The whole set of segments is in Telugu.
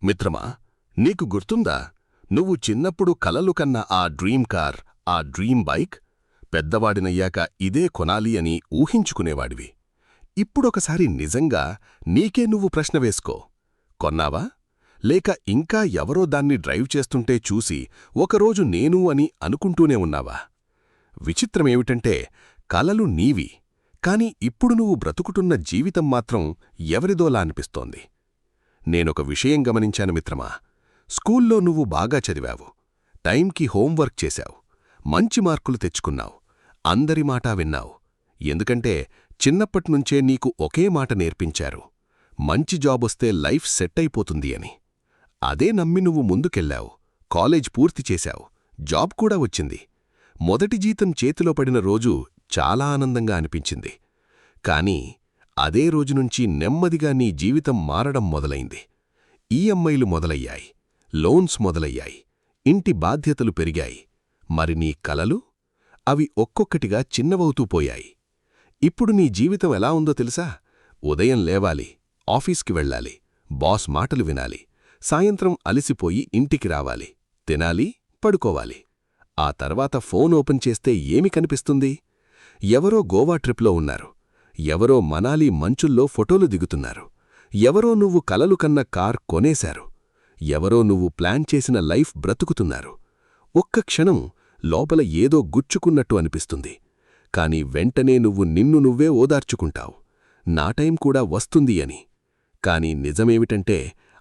మిత్రమా, నీకు గుర్తుందా నువ్వు చిన్నప్పుడు కలలు కన్న ఆ డ్రీమ్ కార్, ఆ డ్రీమ్ బైక్ పెద్దవాడినయ్యాక ఇదే కొనాలి అని ఊహించుకునేవాడివి. ఇప్పుడొకసారి నిజంగా నీకే నువ్వు ప్రశ్న వేసుకో, కొన్నావా? లేక ఇంకా ఎవరో దాన్ని డ్రైవ్ చేస్తుంటే చూసి ఒకరోజు నేను అని అనుకుంటూనే ఉన్నావా? విచిత్రమేమిటంటే కలలు నీవి, కాని ఇప్పుడు నువ్వు బ్రతుకుతున్న జీవితం మాత్రం ఎవరిదోలా అనిపిస్తోంది. నేనొక విషయం గమనించాను మిత్రమా. స్కూల్లో నువ్వు బాగా చదివావు, టైంకి హోంవర్క్ చేశావు, మంచి మార్కులు తెచ్చుకున్నావు, అందరి మాటా విన్నావు. ఎందుకంటే చిన్నప్పట్నుంచే నీకు ఒకే మాట నేర్పించారు, మంచి జాబొస్తే లైఫ్ సెట్ అయిపోతుంది అని. అదే నమ్మి నువ్వు ముందుకెళ్ళావు, కాలేజ్ పూర్తి చేశావు, జాబ్ కూడా వచ్చింది. మొదటి జీతం చేతిలో పడిన రోజు చాలా ఆనందంగా అనిపించింది. కానీ అదే రోజునుంచి నెమ్మదిగా నీ జీవితం మారడం మొదలైంది. ఈఎంఐలు మొదలయ్యాయి, లోన్స్ మొదలయ్యాయి, ఇంటి బాధ్యతలు పెరిగాయి. మరి నీ కలలు? అవి ఒక్కొక్కటిగా చిన్నవవుతూ పోయాయి. ఇప్పుడు నీ జీవితం ఎలా ఉందో తెలుసా? ఉదయం లేవాలి, ఆఫీస్కి వెళ్ళాలి, బాస్ మాటలు వినాలి, సాయంత్రం అలిసిపోయి ఇంటికి రావాలి, తినాలి, పడుకోవాలి. ఆ తర్వాత ఫోన్ ఓపెన్ చేస్తే ఏమి కనిపిస్తుంది? ఎవరో గోవా ట్రిప్లో ఉన్నారు, ఎవరో మనాలి మంచుల్లో ఫోటోలు దిగుతున్నారు, ఎవరో నువ్వు కలలు కన్న కార్ కొనేశారు, ఎవరో నువ్వు ప్లాన్ చేసిన లైఫ్ బ్రతుకుతున్నారు. ఒక్క క్షణం లోపల ఏదో గుచ్చుకున్నట్టు అనిపిస్తుంది. కాని వెంటనే నువ్వు నిన్ను నువ్వే ఓదార్చుకుంటావు, నా టైం కూడా వస్తుంది అని. కాని నిజమేమిటంటే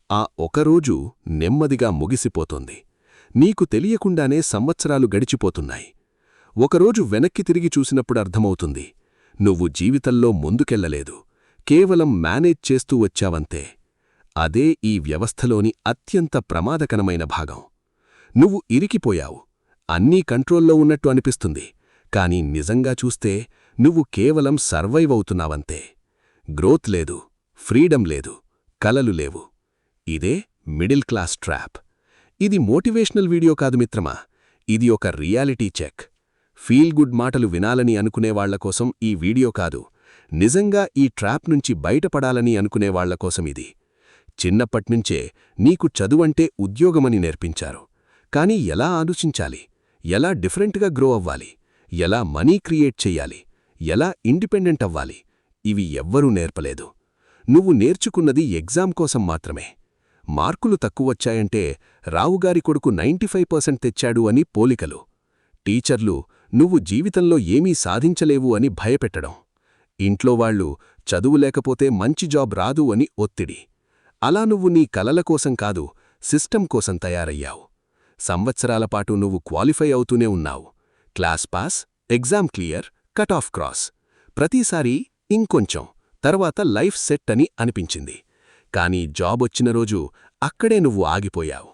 ఆ ఒకరోజు నెమ్మదిగా ముగిసిపోతోంది. నీకు తెలియకుండానే సంవత్సరాలు గడిచిపోతున్నాయి. ఒకరోజు వెనక్కి తిరిగి చూసినప్పుడు అర్థమవుతుంది, నువ్వు జీవితంలో ముందుకెళ్లలేదు, కేవలం మేనేజ్ చేస్తూ వచ్చావంతే. అదే ఈ వ్యవస్థలోని అత్యంత ప్రమాదకరమైన భాగం. నువ్వు ఇరికిపోయావు, అన్నీ కంట్రోల్లో ఉన్నట్టు అనిపిస్తుంది, కాని నిజంగా చూస్తే నువ్వు కేవలం సర్వైవ్ అవుతున్నావంతే. గ్రోత్ లేదు, ఫ్రీడమ్ లేదు, కలలు లేవు. ఇదే మిడిల్ క్లాస్ ట్రాప్. ఇది మోటివేషనల్ వీడియో కాదు మిత్రమా, ఇది ఒక రియాలిటీ చెక్. ఫీల్ గుడ్ మాటలు వినాలని అనుకునేవాళ్లకోసం ఈ వీడియో కాదు, నిజంగా ఈ ట్రాప్ నుంచి బయటపడాలని అనుకునేవాళ్లకోసం ఇది. చిన్నప్పట్నుంచే నీకు చదువంటే ఉద్యోగమని నేర్పించారు, కాని ఎలా ఆలోచించాలి, ఎలా డిఫరెంట్గా గ్రో అవ్వాలి, ఎలా మనీ క్రియేట్ చెయ్యాలి, ఎలా ఇండిపెండెంట్ అవ్వాలి, ఇవి ఎవ్వరూ నేర్పలేదు. నువ్వు నేర్చుకున్నది ఎగ్జామ్ కోసం మాత్రమే. మార్కులు తక్కువొచ్చాయంటే రావుగారి కొడుకు 95% తెచ్చాడు అని పోలికలు. టీచర్లు నువ్వు జీవితంలో ఏమీ సాధించలేవు అని భయపెట్టడం. ఇంట్లోవాళ్లు చదువు లేకపోతే మంచి జాబ్ రాదు అని ఒత్తిడి. అలా నువ్వు నీ కలల కోసం కాదు, సిస్టమ్ కోసం తయారయ్యావు. సంవత్సరాలపాటు నువ్వు క్వాలిఫై అవుతూనే ఉన్నావు. Class pass, exam clear, cut off cross. ప్రతిసారీ ఇంకొంచెం, తర్వాత లైఫ్ సెట్ అని అనిపించింది. కానీ జాబ్ వచ్చిన రోజు అక్కడే నువ్వు ఆగిపోయావు.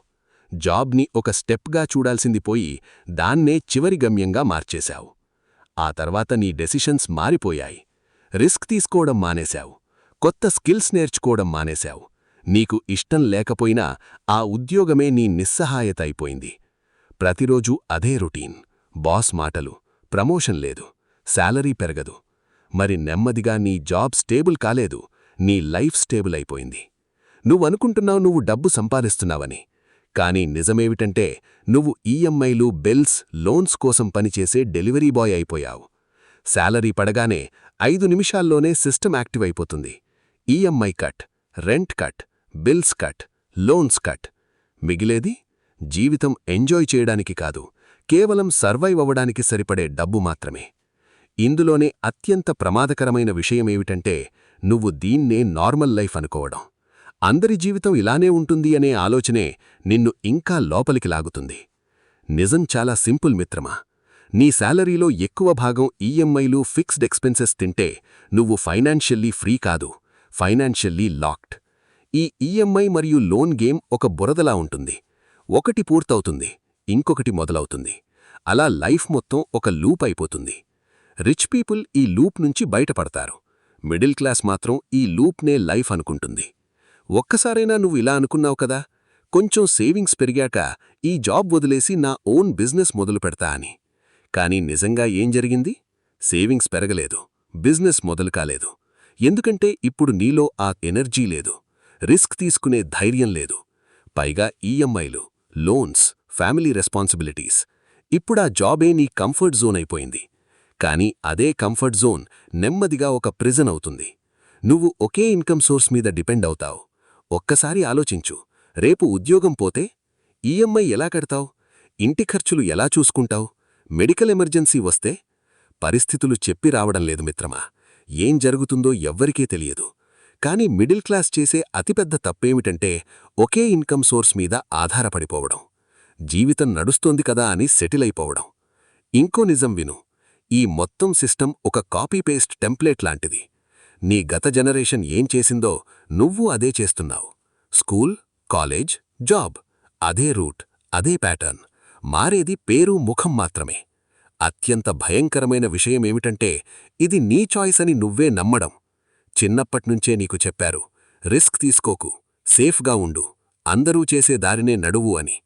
జాబ్ని ఒక స్టెప్గా చూడాల్సింది పోయి దాన్నే చివరి గమ్యంగా మార్చేశావు. ఆ తర్వాత నీ డెసిషన్స్ మారిపోయాయి. రిస్క్ తీసుకోవడం మానేశావు, కొత్త స్కిల్స్ నేర్చుకోవడం మానేశావు. నీకు ఇష్టం లేకపోయినా ఆ ఉద్యోగమే నీ నిస్సహాయత అయిపోయింది. ప్రతిరోజూ అదే రొటీన్, బాస్ మాటలు, ప్రమోషన్ లేదు, శాలరీ పెరగదు. మరి నెమ్మదిగా నీ జాబ్ స్టేబుల్ కాలేదు, నీ లైఫ్ స్టేబుల్ అయిపోయింది. నువ్వనుకుంటున్నావు నువ్వు డబ్బు సంపాదిస్తున్నావని, కానీ నిజమేమిటంటే నువ్వు ఈఎంఐలు, బిల్స్, లోన్స్ కోసం పనిచేసే డెలివరీ బాయ్ అయిపోయావు. శాలరీ పడగానే 5 నిమిషాల్లోనే సిస్టమ్ యాక్టివ్ అయిపోతుంది. EMI cut, rent cut, bills cut, loans cut. మిగిలేది జీవితం ఎంజాయ్ చేయడానికి కాదు, కేవలం సర్వైవ్ అవ్వడానికి సరిపడే డబ్బు మాత్రమే. ఇందులోనే అత్యంత ప్రమాదకరమైన విషయమేమిటంటే నువ్వు దీన్నే నార్మల్ లైఫ్ అనుకోవడం. అందరి జీవితం ఇలానే ఉంటుంది అనే ఆలోచనే నిన్ను ఇంకా లోపలికి లాగుతుంది. నిజం చాలా సింపుల్ మిత్రమా. నీ శాలరీలో ఎక్కువ భాగం ఈఎంఐలు, ఫిక్స్డ్ ఎక్స్పెన్సెస్ తింటే నువ్వు ఫైనాన్షియల్లీ ఫ్రీ కాదు, ఫైనాన్షియల్లీ లాక్డ్. ఈ ఈఎంఐ మరియు లోన్ గేమ్ ఒక బురదలా ఉంటుంది. ఒకటి పూర్తవుతుంది, ఇంకొకటి మొదలవుతుంది. అలా లైఫ్ మొత్తం ఒక లూప్ అయిపోతుంది. రిచ్ పీపుల్ ఈ లూప్ నుంచి బయటపడతారు, మిడిల్ క్లాస్ మాత్రం ఈ లూప్నే లైఫ్ అనుకుంటుంది. ఒక్కసారైనా నువ్వు ఇలా అనుకున్నావు కదా, కొంచెం సేవింగ్స్ పెరిగాక ఈ జాబ్ వదిలేసి నా ఓన్ బిజినెస్ మొదలు పెడతా అని. కానీ నిజంగా ఏం జరిగింది? సేవింగ్స్ పెరగలేదు, బిజినెస్ మొదలు కాలేదు. ఎందుకంటే ఇప్పుడు నీలో ఆ ఎనర్జీ లేదు, రిస్క్ తీసుకునే ధైర్యం లేదు. పైగా ఈఎంఐలు, లోన్స్, ఫ్యామిలీ రెస్పాన్సిబిలిటీస్. ఇప్పుడా జాబే నీ కంఫర్ట్ జోన్ అయిపోయింది. కానీ అదే కంఫర్ట్ జోన్ నెమ్మదిగా ఒక ప్రిజన్ అవుతుంది. నువ్వు ఒకే ఇన్కమ్ సోర్స్ మీద డిపెండ్ అవుతావు. ఒక్కసారి ఆలోచించు, రేపు ఉద్యోగం పోతే ఈఎంఐ ఎలా కడతావు? ఇంటి ఖర్చులు ఎలా చూసుకుంటావు? మెడికల్ ఎమర్జెన్సీ వస్తే? పరిస్థితులు చెప్పి రావడం లేదు మిత్రమా. ఏం జరుగుతుందో ఎవ్వరికీ తెలియదు. కానీ మిడిల్ క్లాస్ చేసే అతిపెద్ద తప్పేమిటంటే ఒకే ఇన్కమ్ సోర్స్ మీద ఆధారపడిపోవడం. జీవితం నడుస్తోంది కదా అని సెటిల్ అయిపోవడం. ఇంకో నిజం విను, ఈ మొత్తం సిస్టమ్ ఒక కాపీ పేస్ట్ టెంప్లేట్ లాంటిది. నీ గత జనరేషన్ ఏం చేసిందో నువ్వు అదే చేస్తున్నావు. స్కూల్, కాలేజ్, జాబ్, అదే రూట్, అదే ప్యాటర్న్. మారేది పేరు, ముఖం మాత్రమే. అత్యంత భయంకరమైన విషయమేమిటంటే ఇది నీ చాయిస్ అని నువ్వే నమ్మడం. చిన్నప్పట్నుంచే నీకు చెప్పారు, రిస్క్ తీసుకోకు, సేఫ్గా ఉండు, అందరూ చేసే దారినే నడువు అని.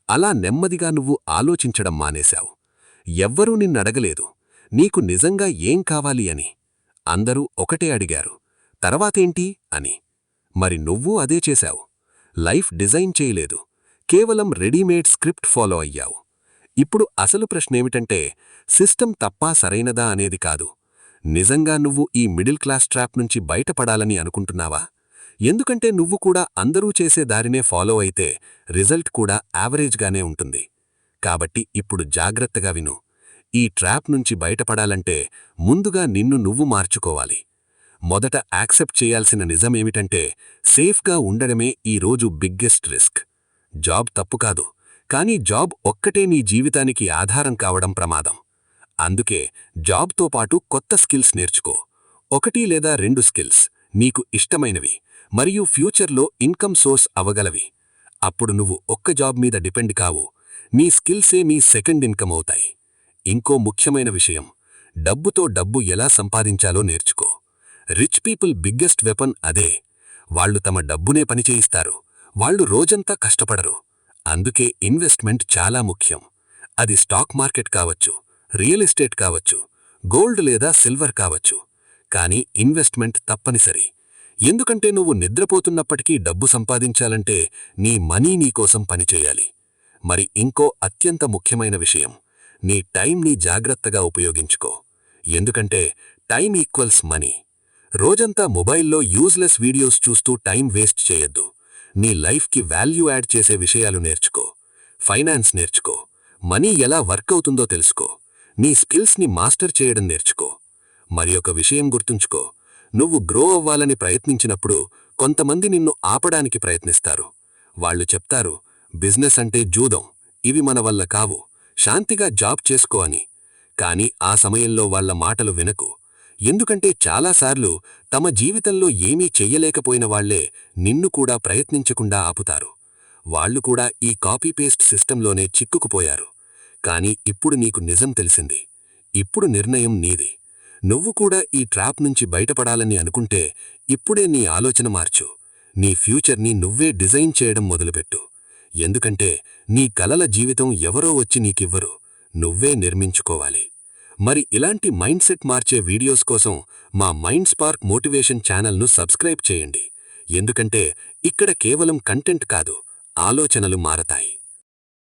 అలా నెమ్మదిగా నువ్వు ఆలోచించడం మానేశావు. ఎవ్వరూ నిన్నడగలేదు, నీకు నిజంగా ఏం కావాలి అని. అందరూ ఒకటే అడిగారు, తర్వాతేంటి అని. మరి నువ్వూ అదే చేశావు. లైఫ్ డిజైన్ చేయలేదు, కేవలం రెడీమేడ్ స్క్రిప్ట్ ఫాలో అయ్యావు. ఇప్పుడు అసలు ప్రశ్నేమిటంటే సిస్టమ్ తప్పా సరైనదా అనేది కాదు. నిజంగా నువ్వు ఈ మిడిల్ క్లాస్ ట్రాప్ నుంచి బయటపడాలని అనుకుంటున్నావా? ఎందుకంటే నువ్వు కూడా అందరూ చేసే దారినే ఫాలో అయితే రిజల్ట్ కూడా యావరేజ్గానే ఉంటుంది. కాబట్టి ఇప్పుడు జాగ్రత్తగా విను. ఈ ట్రాప్ నుంచి బయటపడాలంటే ముందుగా నిన్ను నువ్వు మార్చుకోవాలి. మొదట యాక్సెప్ట్ చేయాల్సిన నిజమేమిటంటే సేఫ్గా ఉండడమే ఈరోజు బిగ్గెస్ట్ రిస్క్. జాబ్ తప్పు కాదు, కానీ జాబ్ ఒక్కటే నీ జీవితానికి ఆధారం కావడం ప్రమాదం. అందుకే జాబ్తో పాటు కొత్త స్కిల్స్ నేర్చుకో. 1 లేదా 2 స్కిల్స్, నీకు ఇష్టమైనవి మరియు ఫ్యూచర్లో ఇన్కమ్ సోర్స్ అవగలవి. అప్పుడు నువ్వు ఒక్క జాబ్ మీద డిపెండ్ కావు, నీ స్కిల్సే నీ సెకండ్ ఇన్కమ్ అవుతాయి. ఇంకో ముఖ్యమైన విషయం, డబ్బుతో డబ్బు ఎలా సంపాదించాలో నేర్చుకో. రిచ్ పీపుల్ బిగ్గెస్ట్ వెపన్ అదే. వాళ్లు తమ డబ్బునే పనిచేయిస్తారు, వాళ్లు రోజంతా కష్టపడరు. అందుకే ఇన్వెస్ట్మెంట్ చాలా ముఖ్యం. అది స్టాక్ మార్కెట్ కావచ్చు, రియల్ ఎస్టేట్ కావచ్చు, గోల్డ్ లేదా సిల్వర్ కావచ్చు. కానీ ఇన్వెస్ట్మెంట్ తప్పనిసరి. ఎందుకంటే నువ్వు నిద్రపోతున్నప్పటికీ డబ్బు సంపాదించాలంటే నీ మనీ నీకోసం పనిచేయాలి. మరి ఇంకో అత్యంత ముఖ్యమైన విషయం, నీ టైంని జాగ్రత్తగా ఉపయోగించుకో. ఎందుకంటే టైం ఈక్వల్స్ మనీ. రోజంతా మొబైల్లో యూజ్లెస్ వీడియోస్ చూస్తూ టైం వేస్ట్ చేయొద్దు. నీ లైఫ్కి వాల్యూ యాడ్ చేసే విషయాలు నేర్చుకో. ఫైనాన్స్ నేర్చుకో, మనీ ఎలా వర్క్ అవుతుందో తెలుసుకో, నీ స్కిల్స్ని మాస్టర్ చేయడం నేర్చుకో. మరి ఒక విషయం గుర్తుంచుకో, నువ్వు గ్రో అవ్వాలని ప్రయత్నించినప్పుడు కొంతమంది నిన్ను ఆపడానికి ప్రయత్నిస్తారు. వాళ్ళు చెప్తారు, బిజినెస్ అంటే జూదం, ఇవి మన వల్ల కావు, శాంతిగా జాబ్ చేసుకో అని. కానీ ఆ సమయంలో వాళ్ల మాటలు వినకు. ఎందుకంటే చాలాసార్లు తమ జీవితంలో ఏమీ చెయ్యలేకపోయిన వాళ్లే నిన్ను కూడా ప్రయత్నించకుండా ఆపుతారు. వాళ్లు కూడా ఈ కాపీ పేస్ట్ సిస్టంలోనే చిక్కుకుపోయారు. కానీ ఇప్పుడు నీకు నిజం తెలిసింది. ఇప్పుడు నిర్ణయం నీది. నువ్వు కూడా ఈ ట్రాప్ నుంచి బయటపడాలని అనుకుంటే ఇప్పుడే నీ ఆలోచన మార్చు. నీ ఫ్యూచర్ని నువ్వే డిజైన్ చేయడం మొదలుపెట్టు. ఎందుకంటే నీ కలల జీవితం ఎవరో వచ్చి నీకివ్వరు, నువ్వే నిర్మించుకోవాలి. మరి ఇలాంటి మైండ్ సెట్ మార్చే వీడియోస్ కోసం మా మైండ్ స్పార్క్ మోటివేషన్ ఛానల్ను సబ్స్క్రైబ్ చేయండి. ఎందుకంటే ఇక్కడ కేవలం కంటెంట్ కాదు, ఆలోచనలు మారతాయి.